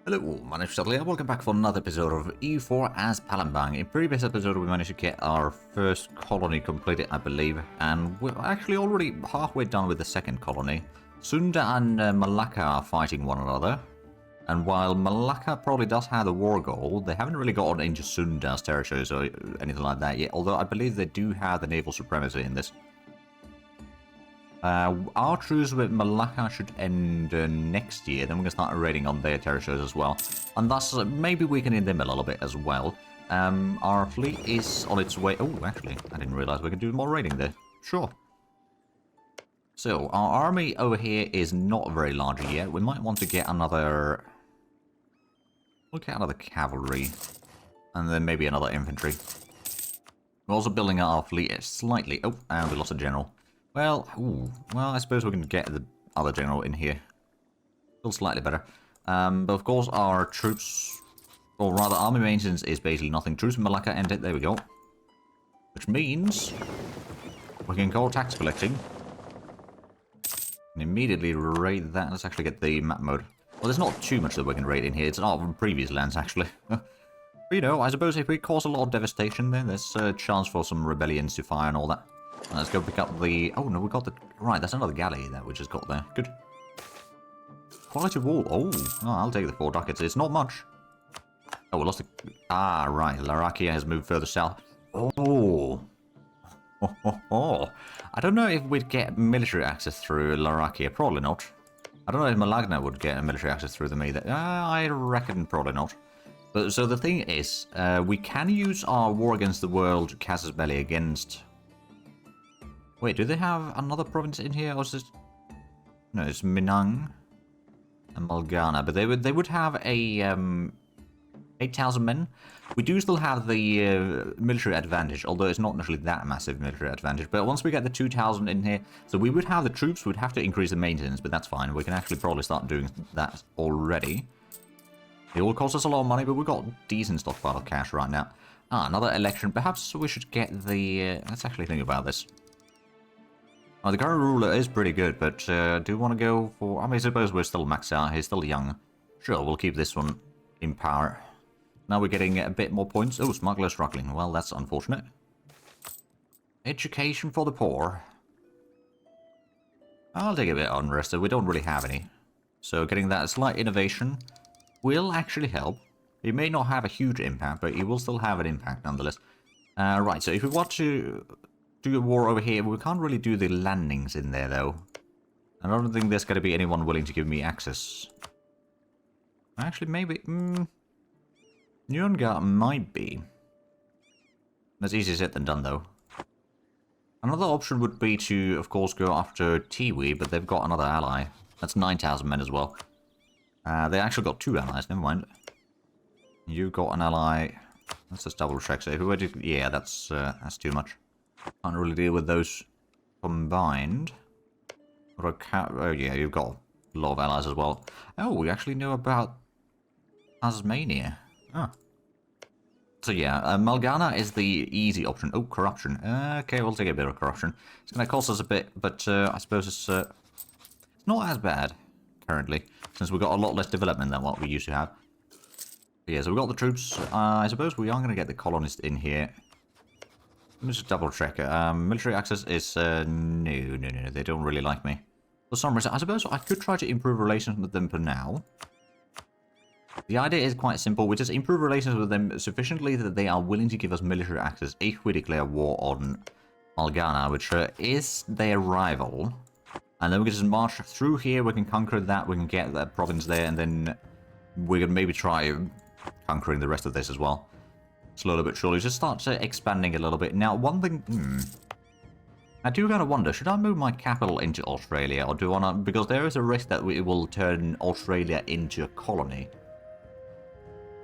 Hello, my name is Zhatelier. Welcome back for another episode of EU4 as Palembang. In previous episode, we managed to get our first colony completed, I believe, and we're actually already halfway done with the second colony. Sunda and Malacca are fighting one another, and while Malacca probably does have the war goal, they haven't really gotten into Sunda's territories or anything like that yet, although I believe they do have the naval supremacy in this. Our truce with Malacca should end next year, then we're going to start raiding on their territories as well. And thus, maybe we can end them a little bit as well. Our fleet is on its way... Oh, actually, I didn't realize we could do more raiding there. Sure. So, our army over here is not very large yet. We might want to get another... We'll get another cavalry. And then maybe another infantry. We're also building out our fleet slightly. Oh, and we lost a general. Well, I suppose we can get the other general in here. Still slightly better. But of course our troops, or rather army maintenance is basically nothing. Troops in Malacca ended, there we go. Which means we can go tax collecting. And immediately raid that. Let's actually get the map mode. Well, there's not too much that we can raid in here. It's not from previous lands actually. But, you know, I suppose if we cause a lot of devastation then there's a chance for some rebellions to fire and all that. Let's go pick up the... Oh, no, we got the... Right, that's another galley that we just got there. Good. Quality wall. Oh, I'll take the 4 ducats. It's not much. Oh, we lost the... Ah, right. Larakia has moved further south. Oh. I don't know if we'd get military access through Larakia. Probably not. I don't know if Malagna would get military access through them either. I reckon probably not. But, so the thing is, we can use our War Against the World casus belli against... Wait, do they have another province in here, or is this... No, it's Minang and Malgana, but they would have a 8,000 men. We do still have the military advantage, although it's not necessarily that massive military advantage. But once we get the 2,000 in here, so we would have the troops, we'd have to increase the maintenance, but that's fine. We can actually probably start doing that already. It will cost us a lot of money, but we've got a decent stockpile of cash right now. Ah, another election. Perhaps we should get the... let's actually think about this. Well, the current ruler is pretty good, but do we want to go for... I mean, I suppose we're still maxed out. He's still young. Sure, we'll keep this one in power. Now we're getting a bit more points. Oh, smuggler struggling. Well, that's unfortunate. Education for the poor. I'll take a bit unrested. We don't really have any. So getting that slight innovation will actually help. It may not have a huge impact, but it will still have an impact nonetheless. Right, so if we want to... do a war over here. We can't really do the landings in there, though. I don't think there's going to be anyone willing to give me access. Actually, maybe... Nyunga might be. That's easier said than done, though. Another option would be to, of course, go after Tiwi, but they've got another ally. That's 9,000 men as well. They actually got 2 allies, never mind. You got an ally... Let's just double check. So if we were to... Yeah, that's too much. Can't really deal with those combined. Oh yeah, you've got a lot of allies as well. Oh, we actually know about Tasmania. Ah. So yeah, Malgana is the easy option. Oh, corruption. Okay, we'll take a bit of corruption. It's going to cost us a bit, but I suppose it's not as bad currently, since we've got a lot less development than what we used to have. But yeah, so we've got the troops. I suppose we are going to get the colonists in here. Let me just double check. Military access is... no, they don't really like me. For some reason, I suppose I could try to improve relations with them for now. The idea is quite simple. We just improve relations with them sufficiently that they are willing to give us military access if we declare war on Malgana, which is their rival. And then we can just march through here, we can conquer that, we can get that province there, and then we can maybe try conquering the rest of this as well. Slowly but surely, just start expanding a little bit. Now, one thing... I do kind of wonder, should I move my capital into Australia, or do I want to... Because there is a risk that we will turn Australia into a colony.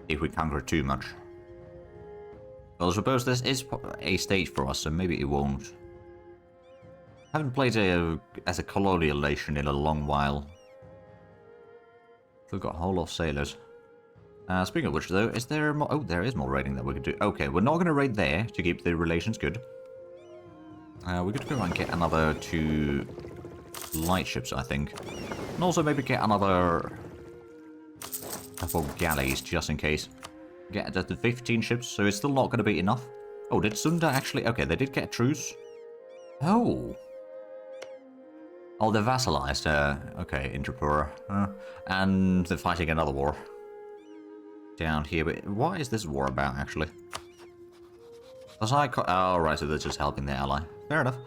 If we conquer it too much. Well, I suppose this is a stage for us, so maybe it won't. I haven't played as a colonial nation in a long while. We've got a whole lot of sailors. Speaking of which, though, is there more... Oh, there is more raiding that we could do. Okay, we're not going to raid there to keep the relations good. We could go and get another 2 light ships, I think. And also maybe get another for galleys, just in case. Get the 15 ships, so it's still not going to be enough. Oh, did Sunda actually... Okay, they did get a truce. Oh. Oh, they're vassalized. Okay, Intrapura. And they're fighting another war. Down here, but what is this war about, actually? Was I... Oh, right, so they're just helping their ally. Fair enough.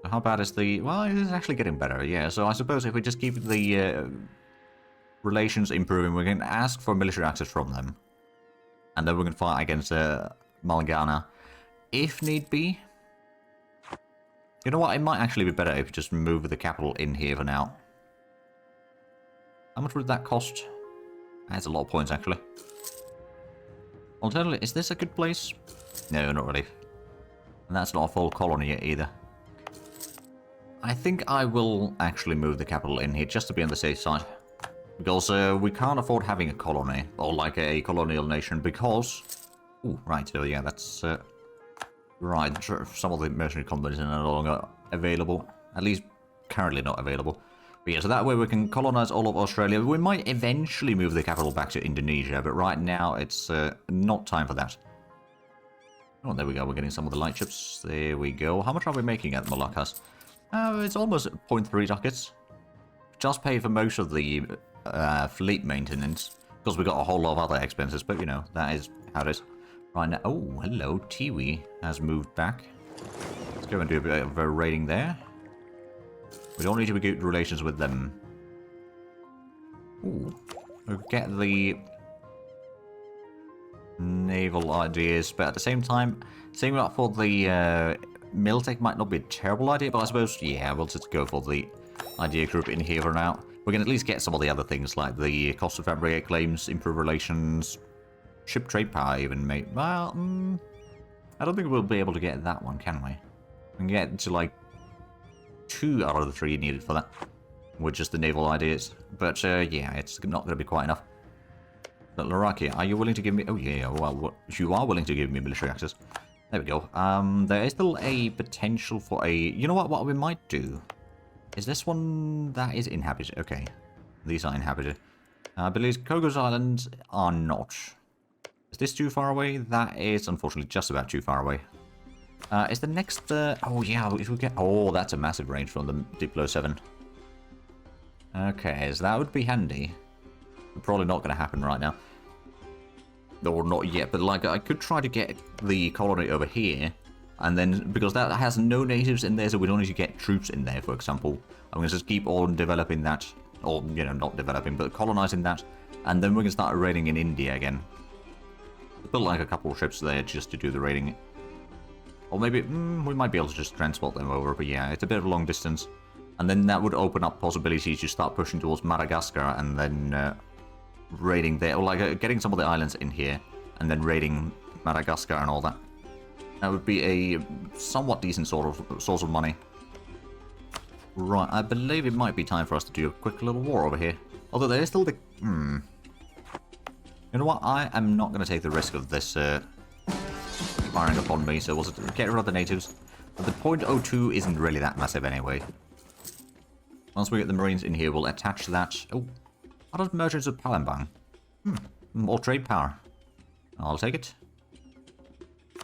How bad is the... Well, it's actually getting better, yeah. So I suppose if we just keep the relations improving, we can ask for military access from them. And then we can fight against Malagana, if need be. You know what? It might actually be better if we just move the capital in here for now. How much would that cost? That's a lot of points, actually. Alternatively, is this a good place? No, not really. And that's not a full colony yet either. I think I will actually move the capital in here just to be on the safe side. Because we can't afford having a colony, or like a colonial nation, because... Ooh, right, so yeah, that's... Right, some of the mercenary companies are no longer available. At least, currently not available. But yeah, so that way we can colonize all of Australia. We might eventually move the capital back to Indonesia, but right now it's not time for that. Oh, there we go, we're getting some of the light ships. There we go. How much are we making at Moluccas? It's almost 0.3 ducats. Just pay for most of the fleet maintenance, because we got a whole lot of other expenses, but you know, that is how it is. Right now, oh, hello, Tiwi has moved back. Let's go and do a bit of a raiding there. We don't need to be good relations with them. Ooh, we'll get the naval ideas, but at the same time, saving up for the Miltech might not be a terrible idea, but I suppose, yeah, we'll just go for the idea group in here for now. We can at least get some of the other things, like the cost of fabricate claims, improve relations, ship trade power even, mate. Well, I don't think we'll be able to get that one, can we? We can get to, like, 2 out of the 3 needed for that, with just the naval ideas. But, yeah, it's not going to be quite enough. But, Larakia, are you willing to give me... Oh, yeah, well, you are willing to give me military access. There we go. There is still a potential for a... You know what we might do? Is this one that is inhabited? Okay. These are inhabited. I believe Kogo's Islands are not. Is this too far away? That is, unfortunately, just about too far away. Is the next... oh, yeah, if we get... Oh, that's a massive range from the Diplo 7. Okay, so that would be handy. Probably not going to happen right now. Or not yet, but like I could try to get the colony over here, and then because that has no natives in there, so we don't need to get troops in there, for example. I'm going to just keep on developing that, or you know, not developing, but colonizing that, and then we can start raiding in India again. Put like a couple of ships there just to do the raiding, or maybe we might be able to just transport them over. But yeah, it's a bit of a long distance, and then that would open up possibilities to start pushing towards Madagascar and then. Raiding there, or like getting some of the islands in here, and then raiding Madagascar and all that. That would be a somewhat decent source of money. Right, I believe it might be time for us to do a quick little war over here. Although there is still the... You know what, I am not going to take the risk of this firing upon me, so we'll just get rid of the natives. But the .02 isn't really that massive anyway. Once we get the Marines in here, we'll attach that... Oh. How does merchants of Palembang? More trade power. I'll take it.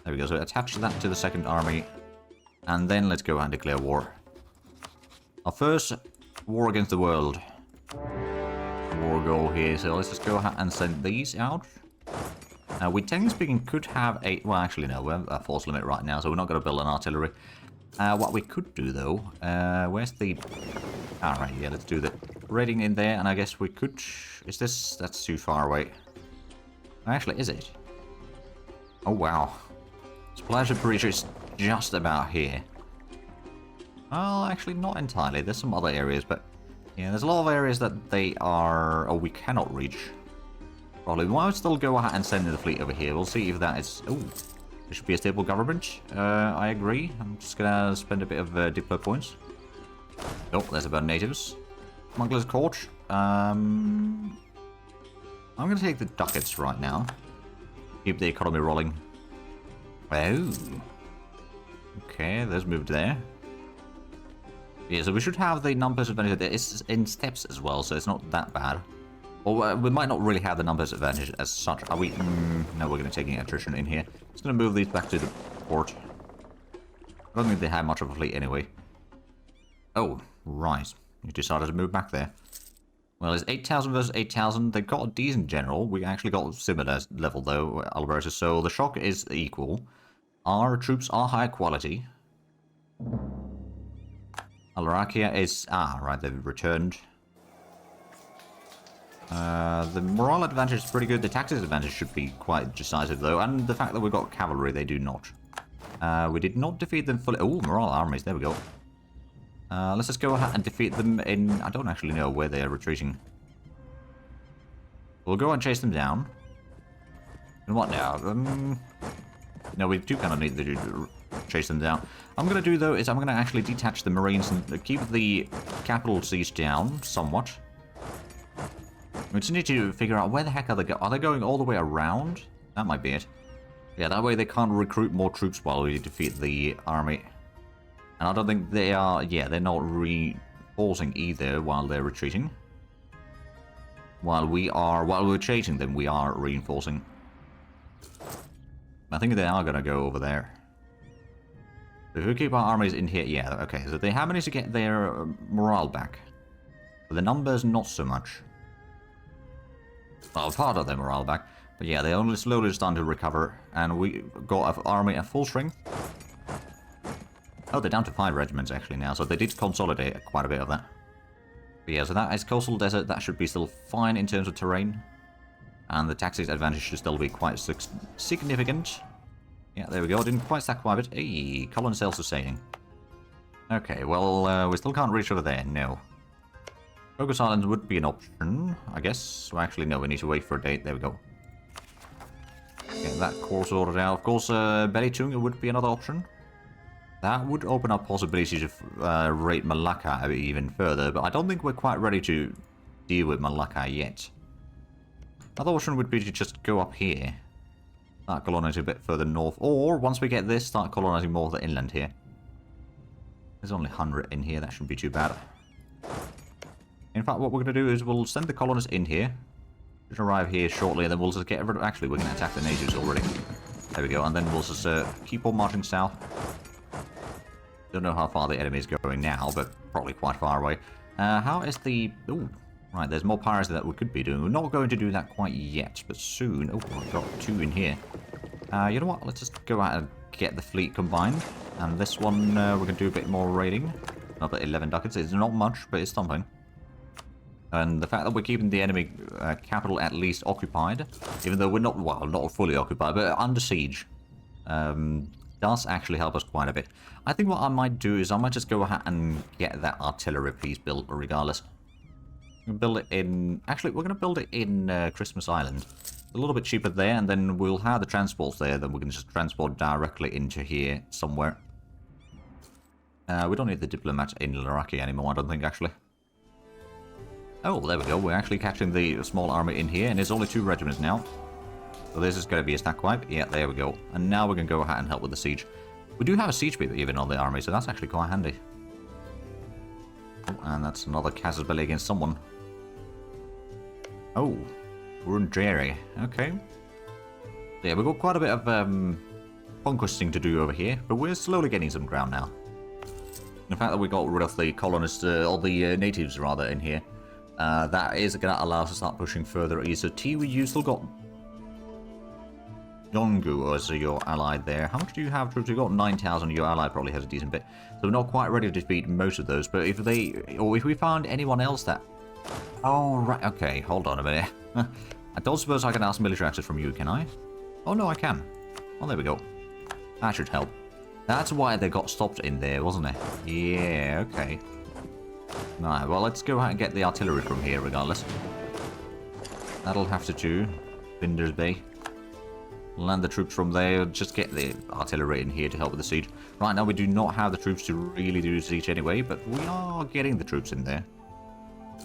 There we go, so attach that to the second army. And then let's go and declare war. Our first war against the world. War goal here, so let's just go ahead and send these out. Now, we technically speaking could have a... Well, actually no, we have a force limit right now, so we're not going to build an artillery. What we could do, though... where's the... Alright, yeah, let's do the raiding in there, and I guess we could... Is this... That's too far away. Actually, is it? Oh, wow. Supply ship breach is just about here. Well, actually, not entirely. There's some other areas, but... Yeah, there's a lot of areas that they are... Oh, we cannot reach. Probably. We might still go ahead and send in the fleet over here. We'll see if that is... Oh, there should be a stable government. I agree. I'm just gonna spend a bit of Diplo points. Oh, there's about natives. Smuggler's Court. I'm going to take the ducats right now. Keep the economy rolling. Oh. Okay, there's moved there. Yeah, so we should have the numbers of benefit. It's in steps as well, so it's not that bad. Or we might not really have the numbers advantage as such. Are we? No, we're going to take attrition in here. Just going to move these back to the port. I don't think they have much of a fleet anyway. Oh, right. You decided to move back there. Well, it's 8,000 versus 8,000. They've got a decent general. We actually got a similar level, though, Alberta. So the shock is equal. Our troops are high quality. Alarakia is... Ah, right, they've returned. The morale advantage is pretty good. The tactics advantage should be quite decisive, though. And the fact that we've got cavalry, they do not. We did not defeat them fully. Oh, morale armies. There we go. Let's just go ahead and defeat them in... I don't actually know where they're retreating. We'll go and chase them down. And what now? No, we do kind of need to chase them down. I'm going to do, though, is I'm going to actually detach the Marines and keep the capital siege down somewhat. We just need to figure out where the heck are they going. Are they going all the way around? That might be it. Yeah, that way they can't recruit more troops while we defeat the army. And I don't think they are... Yeah, they're not reinforcing either while they're retreating. While we're chasing them, we are reinforcing. I think they are going to go over there. If we keep our armies in here... Yeah, okay. So they have managed to get their morale back. But the numbers, not so much. Well, part of their morale back. But yeah, they're only slowly starting to recover. And we got an army at full strength. Oh, they're down to 5 regiments actually now, so they did consolidate quite a bit of that. But yeah, so that is coastal desert. That should be still fine in terms of terrain. And the tactics advantage should still be quite significant. Yeah, there we go. Didn't quite stack quite a bit. Hey, Colin self-sustaining. Okay, well, we still can't reach over there. No. Focus Islands would be an option, I guess. Well, actually, no, we need to wait for a date. There we go. Get that course sorted out. Of course, Belitung would be another option. That would open up possibilities to raid Malacca even further, but I don't think we're quite ready to deal with Malacca yet. Another option would be to just go up here. Start colonizing a bit further north, or once we get this, start colonizing more of the inland here. There's only 100 in here, that shouldn't be too bad. In fact, what we're going to do is we'll send the colonists in here. Just arrive here shortly, and then we'll just get rid of... Actually, we're going to attack the natives already. There we go, and then we'll just keep on marching south. Don't know how far the enemy is going now, but probably quite far away. How is the... Ooh, right, there's more piracy that we could be doing. We're not going to do that quite yet, but soon. Oh, I've got 2 in here. You know what? Let's just go out and get the fleet combined. And this one, we're going to do a bit more raiding. Another 11 ducats. It's not much, but it's something. And the fact that we're keeping the enemy capital at least occupied, even though we're not, well, not fully occupied, but under siege, does actually help us quite a bit. I think what I might do is I might just go ahead and get that artillery piece built regardless. Build it in... Actually, we're going to build it in Christmas Island. A little bit cheaper there, and then we'll have the transports there, then we can just transport directly into here somewhere. We don't need the diplomat in Laraki anymore, I don't think, actually. Oh, there we go. We're actually catching the small army in here, and there's only 2 regiments now. So this is going to be a stack wipe. Yeah, there we go. And now we can go ahead and help with the siege. We do have a siege beat even on the army, so that's actually quite handy. Oh, and that's another casus belli against someone. Oh, we're in Jerry. Okay. Yeah, we've got quite a bit of conquesting to do over here, but we're slowly getting some ground now. The fact that we got rid of the colonists, or the natives rather, in here, that is going to allow us to start pushing further east. So Tiwi, you still got Yongu as your ally there. How much do you have troops? You've got 9,000. Your ally probably has a decent bit. So we're not quite ready to defeat most of those. But if they, or if we found anyone else that... Oh, right. Okay, hold on a minute. I don't suppose I can ask military access from you, can I? Oh, no, I can. Oh, there we go. That should help. That's why they got stopped in there, wasn't it? Yeah, okay. Alright, well, let's go ahead and get the artillery from here, regardless. That'll have to do. Binders Bay. Land the troops from there. Just get the artillery in here to help with the siege. Right now, we do not have the troops to really do the siege anyway, but we are getting the troops in there.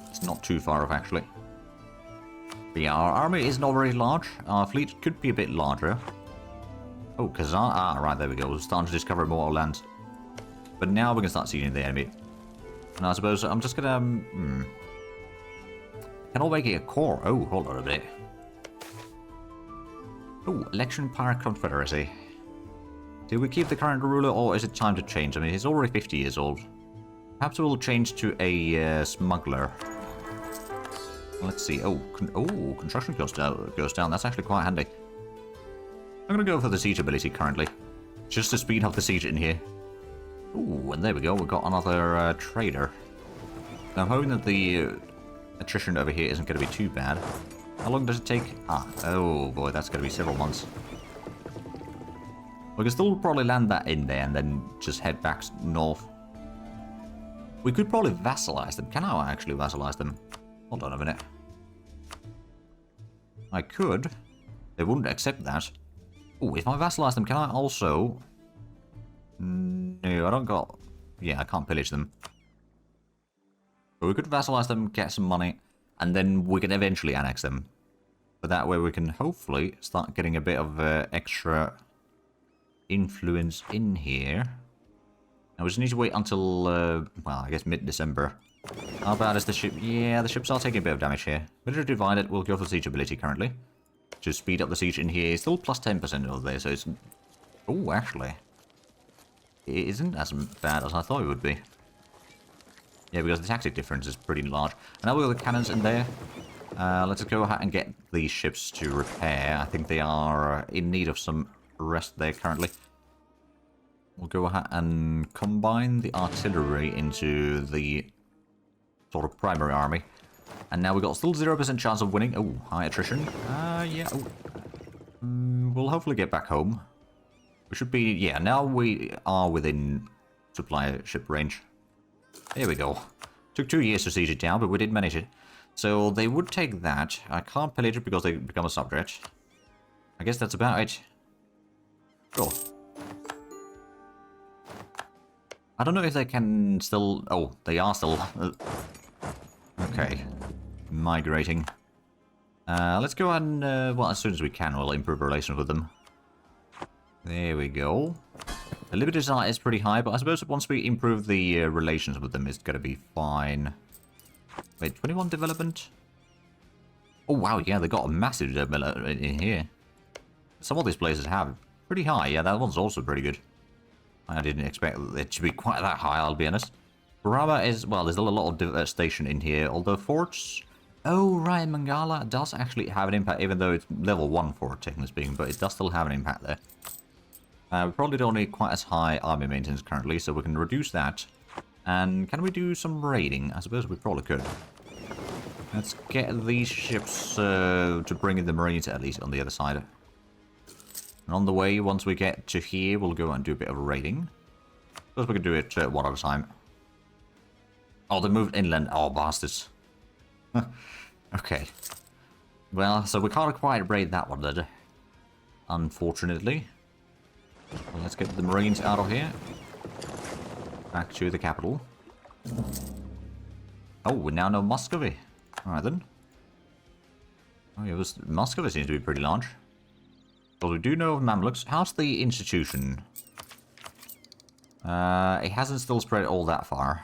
It's not too far off, actually. But yeah, our army is not very large. Our fleet could be a bit larger. Oh, Kazan. Ah, right, there we go. We're starting to discover more lands. But now we can start sieging the enemy. And I suppose I'm just gonna... Cannot make it a core. Oh, hold on a minute. Oh, election power confederacy. Do we keep the current ruler, or is it time to change? I mean, he's already 50 years old. Perhaps we'll change to a smuggler. Let's see. Oh, construction goes down. That's actually quite handy. I'm gonna go for the siege ability currently, just to speed up the siege in here. Ooh, and there we go. We've got another trader. Now, I'm hoping that the attrition over here isn't going to be too bad. How long does it take? Oh boy, that's going to be several months. We can still probably land that in there and then just head back north. We could probably vassalize them. Can I actually vassalize them? Hold on a minute. I could. They wouldn't accept that. Oh, if I vassalize them, can I also... No, I don't got... Yeah, I can't pillage them. But we could vassalize them, get some money, and then we can eventually annex them. But that way we can hopefully start getting a bit of extra influence in here. Now we just need to wait until, well, I guess mid-December. How bad is the ship? Yeah, the ships are taking a bit of damage here. Military divided, we'll go for siege ability currently. To speed up the siege in here. It's still plus 10% over there, so it's... Oh, actually. It isn't as bad as I thought it would be. Yeah, because the tactic difference is pretty large. And now we've got the cannons in there. Let's go ahead and get these ships to repair. I think they are in need of some rest there currently. We'll go ahead and combine the artillery into the sort of primary army. And now we've got still 0% chance of winning. Oh, high attrition. Yeah. Oh. We'll hopefully get back home. We should be... Yeah, now we are within supply ship range. There we go. Took 2 years to siege it down, but we did manage it. So they would take that. I can't pillage it because they become a subject. I guess that's about it. Cool. I don't know if they can still... Oh, they are still... Okay. Migrating. Let's go and... well, as soon as we can, we'll improve relations with them. There we go. The liberty desire is pretty high, but I suppose once we improve the relations with them, it's going to be fine. Wait, 21 development? Oh, wow, yeah, they got a massive development in here. Some of these places have pretty high. Yeah, that one's also pretty good. I didn't expect it to be quite that high, I'll be honest. Baraba is, well, there's still a lot of devastation in here, although forts... Oh, right, Mangala does actually have an impact, even though it's level 1 fort, technically speaking, but it does still have an impact there. We probably don't need quite as high army maintenance currently, so we can reduce that. And can we do some raiding? I suppose we probably could. Let's get these ships to bring in the marines at least on the other side. And on the way, once we get to here, we'll go and do a bit of raiding. Suppose we can do it one at a time. Oh, they moved inland. Oh, bastards. Okay. Well, so we can't quite raid that one then. Unfortunately. Well, let's get the marines out of here. Back to the capital. Oh, we now know Muscovy. Alright then. Oh yeah, Muscovy seems to be pretty large. Well, we do know of Mamluks. How's the institution? It hasn't still spread all that far.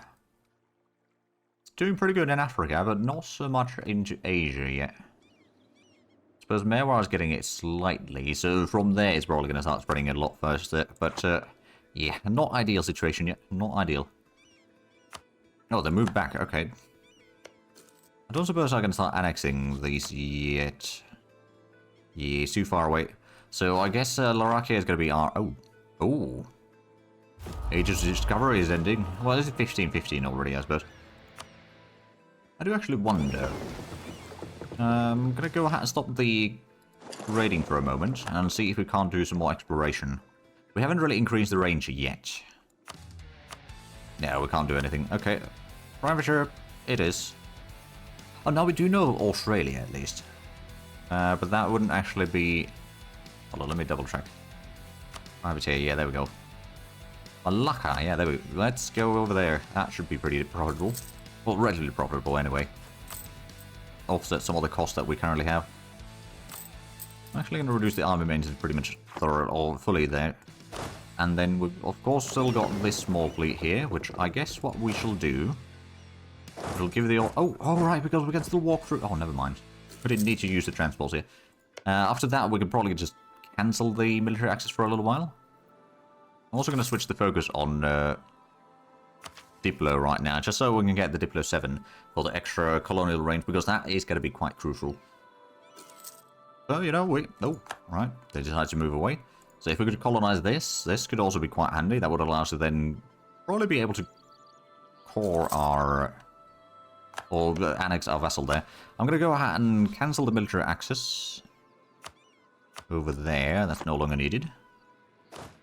It's doing pretty good in Africa, but not so much into Asia yet. I suppose Mewar is getting it slightly, so from there it's probably going to start spreading it a lot first. But, yeah, not ideal situation yet. Not ideal. Oh, they moved back. Okay. I don't suppose I can start annexing these yet. Yeah, it's too far away. So I guess Larakia is going to be our... Oh. Oh. Age of Discovery is ending. Well, this is 1515 already, I suppose. I do actually wonder... I'm going to go ahead and stop the raiding for a moment and see if we can't do some more exploration. We haven't really increased the range yet. No, we can't do anything. Okay. Privateer, it is. Oh, now we do know Australia at least. But that wouldn't actually be... Hold on, let me double check. Privateer, yeah, there we go. Malaya, yeah, there we go. Let's go over there. That should be pretty profitable. Well, relatively profitable anyway. Offset some of the costs that we currently have. I'm actually going to reduce the army maintenance pretty much fully there. And then we've, of course, still got this small fleet here, which I guess what we shall do It'll give the... Oh, right, because we can still walk through... Oh, never mind. We didn't need to use the transports here. After that, we can probably just cancel the military access for a little while. I'm also going to switch the focus on Diplo right now, just so we can get the Diplo 7 for the extra colonial range, because that is going to be quite crucial. So, you know, oh, right, they decided to move away. So if we could colonize this could also be quite handy. That would allow us to then probably be able to core our... or annex our vessel there. I'm going to go ahead and cancel the military access over there. That's no longer needed.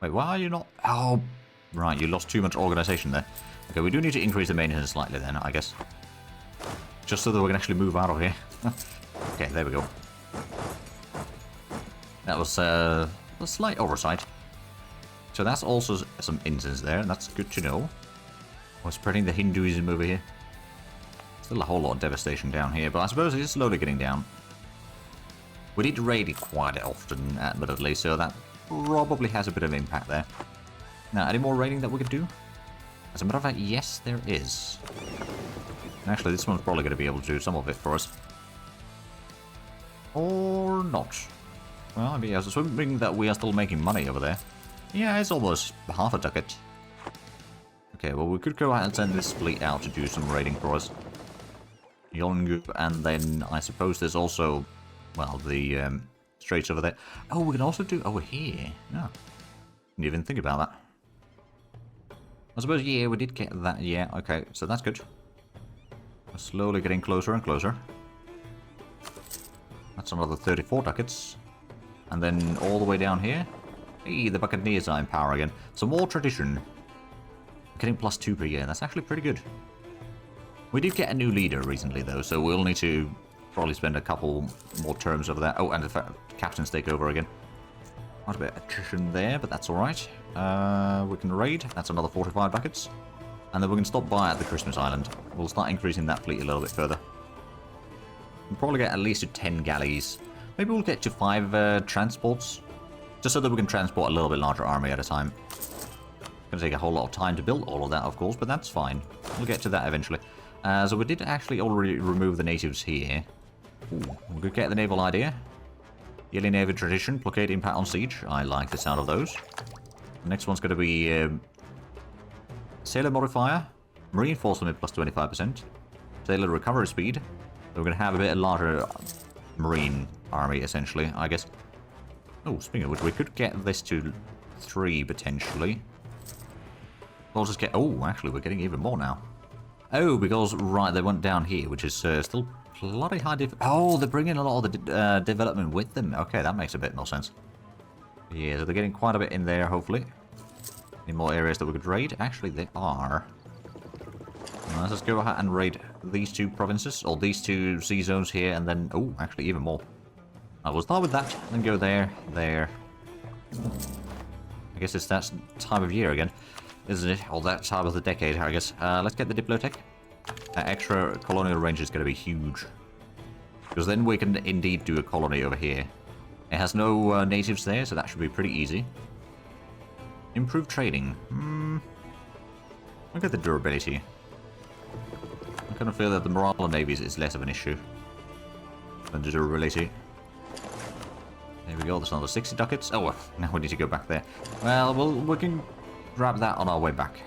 Wait, why are you not... Oh, right, you lost too much organization there. Okay, we do need to increase the maintenance slightly then, I guess. Just so that we can actually move out of here. Okay, there we go. That was a slight oversight. So that's also some incense there, and that's good to know. We're spreading the Hinduism over here. Still a whole lot of devastation down here, but I suppose it is slowly getting down. We did raid it quite often, admittedly, so that probably has a bit of impact there. Now, any more raiding that we could do? As a matter of fact, yes, there is. Actually, this one's probably going to be able to do some of it for us. Or not. Well, I mean, I was assuming that we are still making money over there. Yeah, it's almost half a ducat. Okay, well, we could go ahead and send this fleet out to do some raiding for us. Yongu, and then I suppose there's also, well, the straits over there. Oh, we can also do over here. No, didn't even think about that. I suppose, yeah, we did get that. Yeah, okay, so that's good. We're slowly getting closer and closer. That's another 34 ducats. And then all the way down here. Hey, the Buccaneers are in power again. Some more tradition. Getting +2 per year. That's actually pretty good. We did get a new leader recently, though, so we'll need to probably spend a couple more terms over there. Oh, and the captain's takeover again. Quite a bit of attrition there, but that's alright. We can raid. That's another 45 ducats. And then we can stop by at the Christmas Island. We'll start increasing that fleet a little bit further. We'll probably get at least to 10 galleys. Maybe we'll get to 5 transports. Just so that we can transport a little bit larger army at a time. Gonna take a whole lot of time to build all of that, of course, but that's fine. We'll get to that eventually. So we did actually already remove the natives here. Ooh, we could get the naval idea. Yearly naval tradition, blockade, impact on siege. I like the sound of those. The next one's going to be sailor modifier, marine force limit +25%, sailor recovery speed. So we're going to have a bit larger marine army, essentially, I guess. Oh, speaking of which, we could get this to 3 potentially. We'll just get... Oh, actually, we're getting even more now. Oh, because, right, they went down here, which is still bloody high Oh, they're bringing a lot of the development with them. Okay, that makes a bit more sense. Yeah, so they're getting quite a bit in there, hopefully. Any more areas that we could raid? Actually, they are. Let's just go ahead and raid these 2 provinces, or these 2 sea zones here, and then... Oh, actually, even more. I will start with that, then go there, there. I guess it's that time of year again, isn't it? Or that time of the decade, I guess. Let's get the Diplotech. That extra colonial range is going to be huge. Because then we can indeed do a colony over here. It has no natives there, so that should be pretty easy. Improved trading. Look at the durability. I kind of feel that the morale of navies is less of an issue than the durability. There we go, there's another 60 ducats. Oh, now we need to go back there. Well, we can grab that on our way back.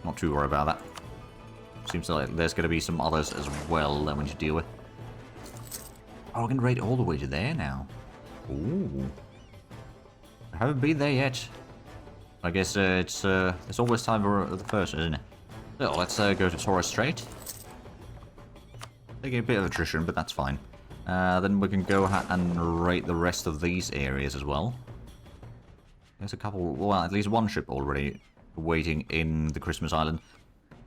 Not too worried about that. Seems like there's going to be some others as well that we need to deal with. Oh, we can raid all the way to there now. Ooh. I haven't been there yet. I guess it's always time for the first, isn't it? So let's go to Torres Strait. Taking a bit of attrition, but that's fine. Then we can go ahead and raid the rest of these areas as well. There's a couple, well, at least one ship already waiting in the Christmas Island.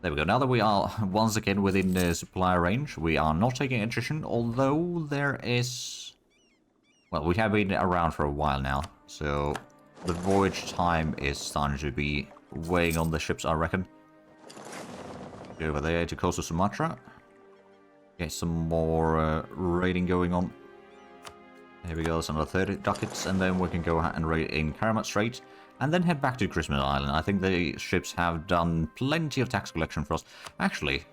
There we go. Now that we are once again within the supply range, we are not taking attrition, although there is... Well, we have been around for a while now, so the voyage time is starting to be weighing on the ships, I reckon. Go over there to coastal Sumatra. Get some more raiding going on. There we go, that's another 30 ducats, and then we can go ahead and raid in Karamat Strait, and then head back to Christmas Island. I think the ships have done plenty of tax collection for us. Actually,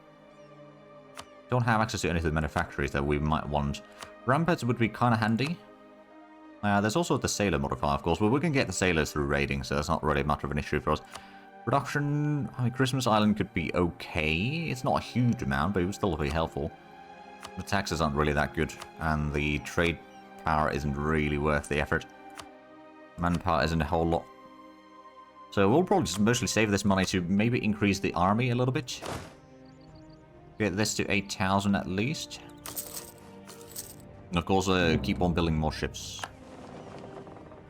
don't have access to any of the manufacturers that we might want. Ramparts would be kind of handy. There's also the sailor modifier, of course, but we can get the sailors through raiding, so that's not really much of an issue for us. Production, I mean, Christmas Island could be okay. It's not a huge amount, but it would still be helpful. The taxes aren't really that good, and the trade power isn't really worth the effort. Manpower isn't a whole lot. So we'll probably just mostly save this money to maybe increase the army a little bit. Get this to 8,000 at least. And of course, keep on building more ships.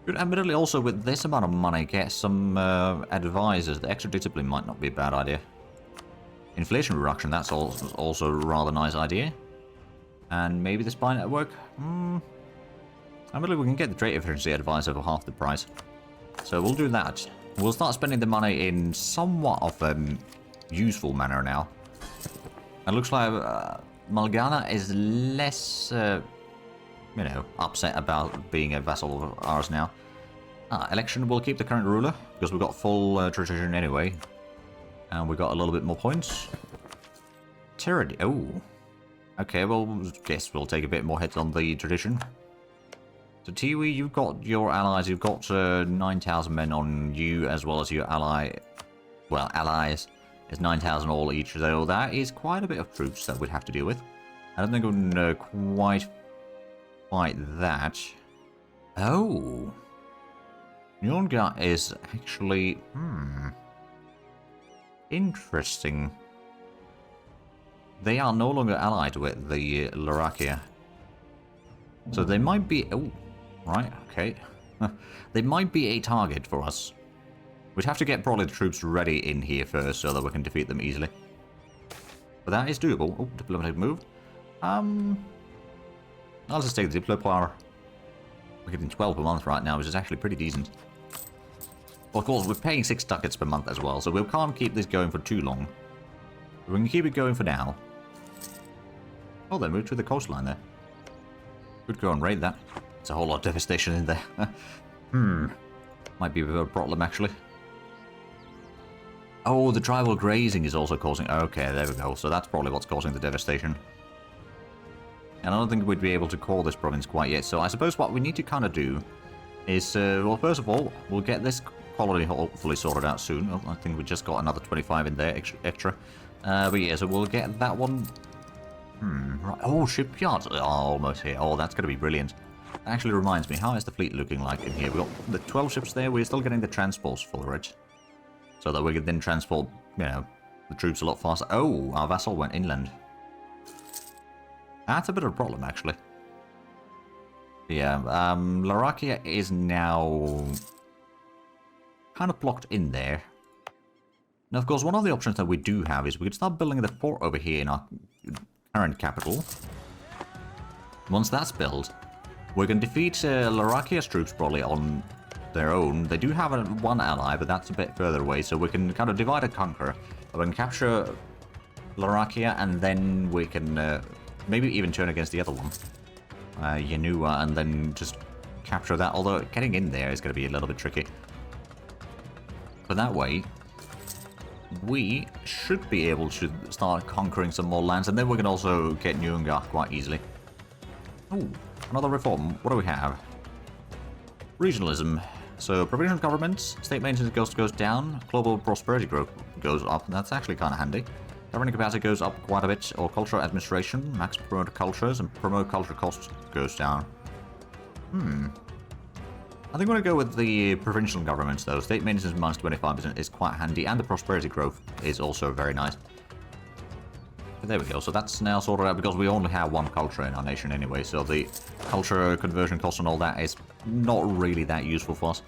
Could admittedly also, with this amount of money, get some advisors. The extra discipline might not be a bad idea. Inflation reduction, that's also a rather nice idea. And maybe the spy network? Admittedly, we can get the trade efficiency advisor for half the price. So we'll do that. We'll start spending the money in somewhat of a useful manner now. It looks like Malgana is less, you know, upset about being a vassal of ours now. Election will keep the current ruler, because we've got full tradition anyway. And we got a little bit more points. Tyranny. Oh. Okay, well, guess we'll take a bit more hits on the tradition. So Tiwi, you've got your allies. You've got 9,000 men on you, as well as your ally. Well, allies. It's 9,000 all each, so that is quite a bit of troops that we'd have to deal with. I don't think we can quite fight that. Oh. Nyonga is actually... interesting. They are no longer allied with the Larakia. So they might be... Oh, right, okay. They might be a target for us. We'd have to get probably the troops ready in here first so that we can defeat them easily. But that is doable. Oh, diplomatic move. I'll just take the Diplo power. We're getting 12 per month right now, which is actually pretty decent. Well, of course, we're paying 6 ducats per month as well, so we can't keep this going for too long. We can keep it going for now. Oh, they moved to the coastline there. Could go and raid that. It's a whole lot of devastation in there. Might be a bit of a problem, actually. Oh, the tribal grazing is also causing... Okay, there we go. So that's probably what's causing the devastation. And I don't think we'd be able to call this province quite yet. So I suppose what we need to kind of do is... well, first of all, we'll get this colony hopefully sorted out soon. Oh, I think we just got another 25 in there extra. But yeah, so we'll get that one... Right. Oh, shipyards are almost here. Oh, that's going to be brilliant. That actually reminds me, how is the fleet looking like in here? We've got the 12 ships there. We're still getting the transports for it. So that we can then transport, you know, the troops a lot faster. Oh, our vassal went inland. That's a bit of a problem, actually. Yeah, Larakia is now kind of blocked in there. Now, of course, one of the options that we do have is we could start building the fort over here in our current capital. Once that's built, we can defeat Larakia's troops probably on their own. They do have one ally, but that's a bit further away, so we can kind of divide and conquer. We can capture Larakia, and then we can maybe even turn against the other one, Yanua, and then just capture that, although getting in there is going to be a little bit tricky. But that way, we should be able to start conquering some more lands, and then we can also get Nyunga quite easily. Oh, another reform. What do we have? Regionalism. So, provincial governments, state maintenance goes down, global prosperity growth goes up. That's actually kind of handy. Governing capacity goes up quite a bit, or cultural administration, max promote cultures, and promote culture costs goes down. I think we're going to go with the provincial governments, though. State maintenance minus 25% is quite handy, and the prosperity growth is also very nice. But there we go. So that's now sorted out, because we only have one culture in our nation anyway, so the culture conversion cost and all that is not really that useful for us.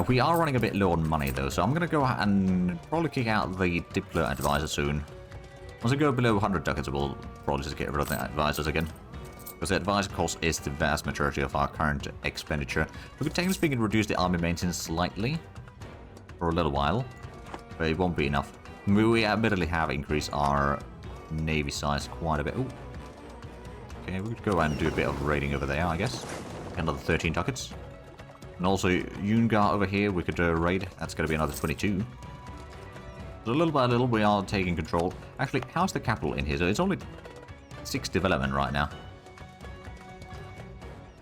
We are running a bit low on money, though, so I'm going to go and probably kick out the Diplo advisor soon. Once we go below 100 ducats, we'll probably just get rid of the advisors again. Because the advisor cost is the vast majority of our current expenditure. We could technically speaking reduce the army maintenance slightly for a little while, but it won't be enough. We admittedly have increased our navy size quite a bit. Ooh. Okay, we could go and do a bit of raiding over there, I guess. Another 13 ducats. And also Yungar over here, we could raid. That's going to be another 22. So little by little, we are taking control. Actually, how's the capital in here? So it's only 6 development right now.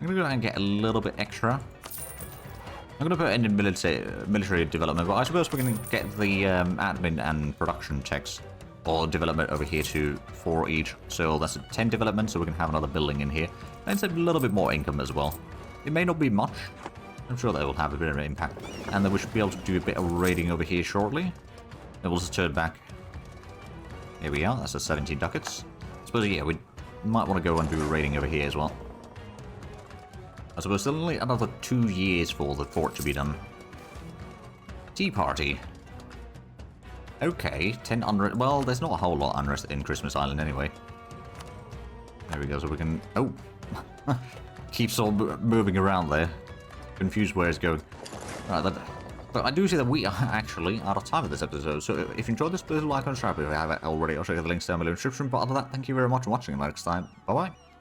I'm gonna go ahead and get a little bit extra. I'm gonna put in military development, but I suppose we're gonna get the admin and production checks or development over here to 4 each. So that's a 10 development, so we can have another building in here. And it's a little bit more income as well. It may not be much. I'm sure that will have a bit of an impact. And then we should be able to do a bit of raiding over here shortly. Then we'll just turn back. Here we are, that's a 17 ducats. I suppose, yeah, we might want to go and do a raiding over here as well. I suppose still only another 2 years for the fort to be done. Tea party. Okay, 10 unrest. Well, there's not a whole lot unrest in Christmas Island anyway. There we go, so we can... Oh! Keeps on moving around there. Confused where it's going. Right, but I do see that we are actually out of time for this episode. So if you enjoyed this, please like and subscribe if you haven't already. I'll show you the links down below in the description. But other than that, thank you very much for watching. And next time, bye-bye.